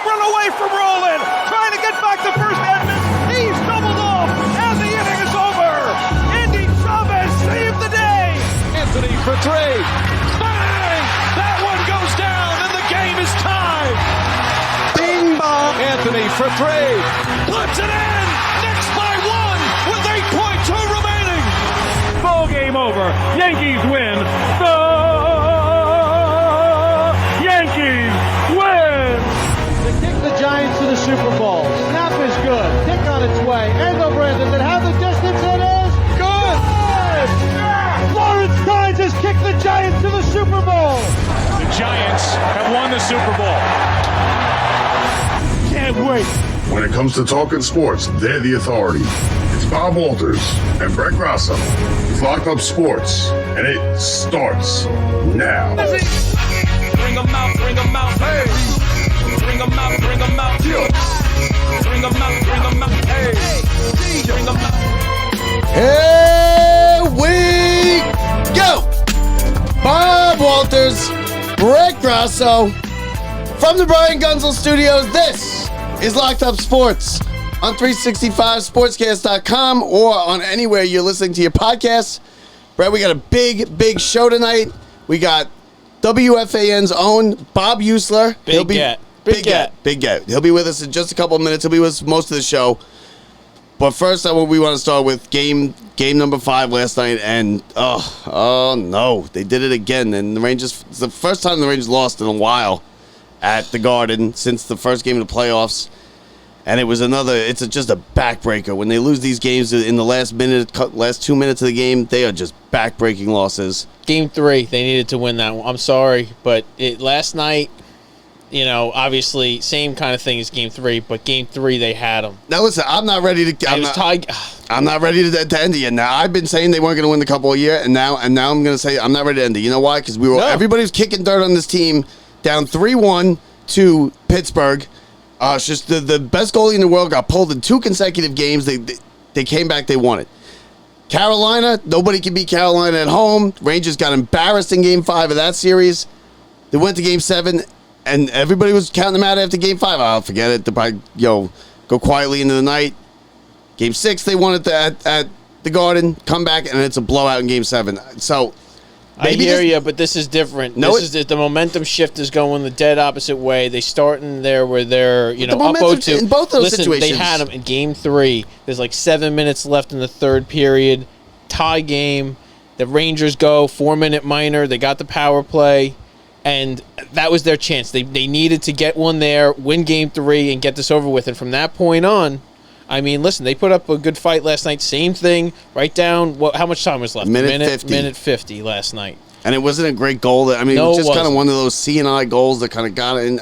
home run away from Roland. Trying to get back to first Edmonds. He's doubled off as the inning is over. Andy Chavez saved the day. Anthony for three. Bang! That one goes down and the game is tied. Bing bong. Anthony for three. Puts it in. Knicks by one with 8.2 remaining. Ball game over. Yankees win. The Yankees win. They kick the Giants to the Super Bowl. Snap is good. Kick on its way. Engelbrandt, does it have the distance? It is good. Lawrence Tynes has kicked the Giants to the Super Bowl. The Giants have won the Super Bowl. Can't wait. When it comes to talking sports, they're the authority. It's Bob Walters and Brett Grasso. It's Locked Up Sports, and it starts now. Bring them out, bring them out, hey. Bring them out, bring them out, yeah. Bring them out, bring them out, hey. Bring them out. Here we go. Bob Walters, Brett Grasso, from the Brian Gunzel Studios. This is Locked Up Sports on 365sportscast.com or on anywhere you're listening to your podcasts. Brett, we got a big show tonight. We got WFAN's own Bob Usler. Big get. He'll be with us in just a couple of minutes. He'll be with us most of the show. But first, we want to start with game number 5 last night, and oh no, they did it again. And the Rangers, it's the first time the Rangers lost in a while at the Garden since the first game of the playoffs. And it's just a backbreaker. When they lose these games in the last 2 minutes of the game, they are just backbreaking losses. Game 3, they needed to win that one. I'm sorry, but last night, obviously, same kind of thing as Game 3, but Game 3, they had them. Now, listen, I'm not ready to... I'm not ready to end it yet. Now, I've been saying they weren't going to win the Cup all year, and now I'm going to say I'm not ready to end it. You know why? Because everybody was kicking dirt on this team, down 3-1 to Pittsburgh. It's just the best goalie in the world got pulled in 2 consecutive games. They came back, they won it. Carolina, nobody can beat Carolina at home. Rangers got embarrassed in Game 5 of that series. They went to Game 7, and everybody was counting them out after Game 5. I'll forget it. They'll probably go quietly into the night. Game 6, they won it at the Garden, come back, and it's a blowout in Game 7. So... I hear you, but this is different. The momentum shift is going the dead opposite way. They start in there where they're, up 0-2. In both those situations. They had them in Game 3. There's like 7 minutes left in the third period. Tie game. The Rangers go 4-minute minor. They got the power play, and that was their chance. They needed to get one there, win Game 3, and get this over with. And from that point on, I mean, listen, they put up a good fight last night. Same thing, right down. How much time was left? Minute 50 last night. And it wasn't a great goal. It was just kind of one of those C&I goals that kind of got in.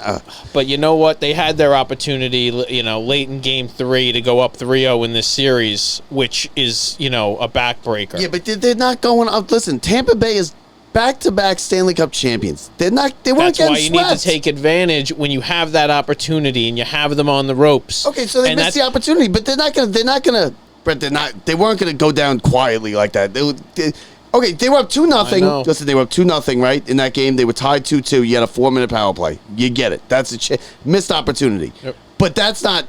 But you know what? They had their opportunity, late in Game 3 to go up 3-0 in this series, which is, a backbreaker. Yeah, but they're not going up. Listen, Tampa Bay is back-to-back Stanley Cup champions. They weren't getting swept. That's why you need to take advantage when you have that opportunity and you have them on the ropes. Okay, so they missed the opportunity, but they weren't gonna go down quietly like that. They were up 2-0. Listen, they were up 2-0, right? In that game, they were tied 2-2. You had a 4-minute power play. You get it. That's a missed opportunity. Yep. But that's something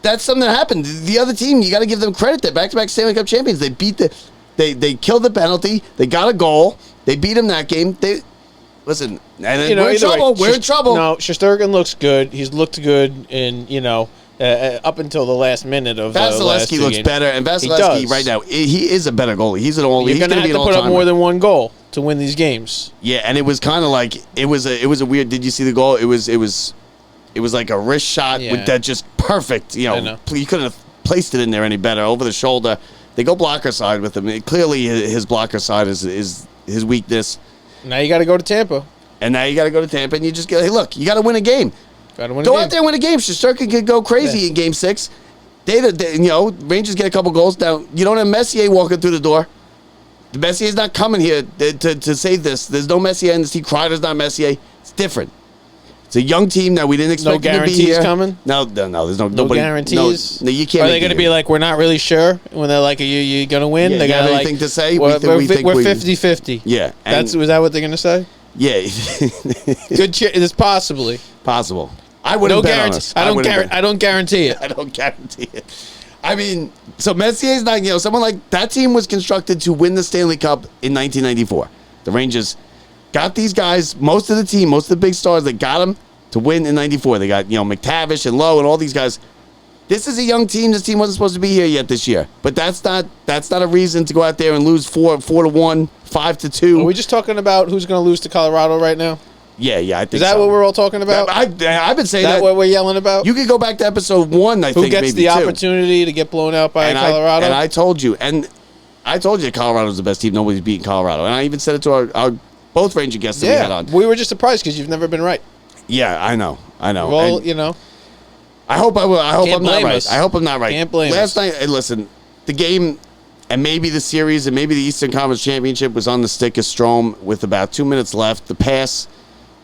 that happened. The other team, you got to give them credit. They're back-to-back Stanley Cup champions. They beat they killed the penalty. They got a goal. They beat them that game. We're in trouble. We're in trouble. No, Shesterkin looks good. He's looked good in, up until the last minute of Vasilevsky looks better, and Vasilevsky right now he is a better goalie. He's going to have to put up more than one goal to win these games. Yeah, and it was kind of like it was a weird. Did you see the goal? It was like a wrist shot with that just perfect. You couldn't have placed it in there any better over the shoulder. They go blocker side with him. Clearly, his blocker side is his weakness. Now you got to go to Tampa. And you just go, hey, look, you got to win a game. Go out there and win a game. Shesterkin could go crazy in Game 6. Rangers get a couple goals. Now, you don't have Messier walking through the door. The Messier's not coming here to save this. There's no Messier in this team. Kreider's not Messier. It's different. It's a young team that we didn't expect them to be here. Coming? No, there's no guarantees. No, you can't. Are they going to be like, we're not really sure when they're like, are you going to win? Yeah, they got anything to say? We're 50-50. Yeah. Was that what they're going to say? Yeah. Good. It's possible. I I wouldn't No bet on guarantee. us. I wouldn't bet. I don't guarantee it. I don't guarantee it. I mean, so Messier's not, someone like that team was constructed to win the Stanley Cup in 1994. The Rangers got these guys, most of the team, most of the big stars that got them to win in 94. They got, McTavish and Lowe and all these guys. This is a young team. This team wasn't supposed to be here yet this year. But that's not a reason to go out there and lose 4-1, 5-2. Are we just talking about who's going to lose to Colorado right now? Yeah, I think Is that so. what we're all talking about? I've been saying Is that that. what we're yelling about? You could go back to episode 1, I think, Who gets maybe the 2. opportunity to get blown out by And Colorado? I told you that Colorado's the best team. Nobody's beating Colorado. And I even said it to our both Ranger guests that we had on. We were just surprised because you've never been right. Yeah, I know. Well, And I hope I'm not right. us. I hope I'm not right. Can't blame Last us. night, and listen, the game and maybe the series and maybe the Eastern Conference Championship was on the stick of Strome with about 2 minutes left. The pass,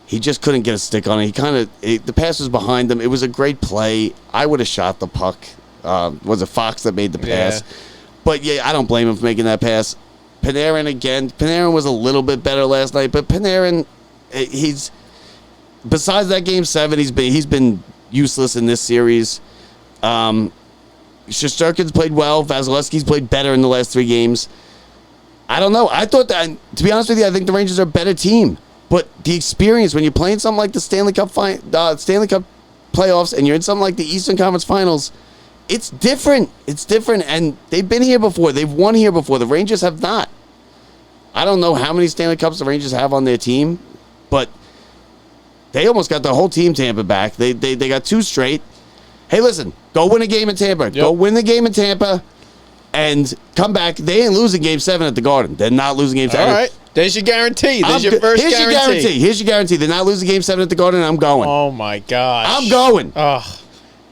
he just couldn't get a stick on it. The pass was behind him. It was a great play. I would have shot the puck. Was it Fox that made the pass? Yeah. But yeah, I don't blame him for making that pass. Panarin again. Panarin was a little bit better last night, but Panarin, he's besides that Game 7, he's been useless in this series. Shesterkin's played well. Vasilevsky's played better in the last 3 games. I don't know. I thought that, to be honest with you, I think the Rangers are a better team. But the experience when you're playing something like the Stanley Cup playoffs and you're in something like the Eastern Conference Finals, it's different. It's different, and they've been here before. They've won here before. The Rangers have not. I don't know how many Stanley Cups the Rangers have on their team, but they almost got the whole team Tampa back. They got 2 straight. Hey, listen, go win a game in Tampa. Yep. Go win the game in Tampa and come back. They ain't losing Game 7 at the Garden. They're not losing Game 7. All right. There's your guarantee. There's your first guarantee. Here's your guarantee. They're not losing Game 7 at the Garden, and I'm going. Oh, my gosh. I'm going. Oh.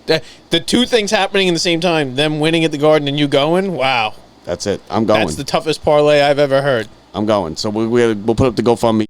The 2 things happening at the same time, them winning at the Garden and you going, wow. That's it. I'm going. That's the toughest parlay I've ever heard. I'm going. So we'll put up the GoFundMe.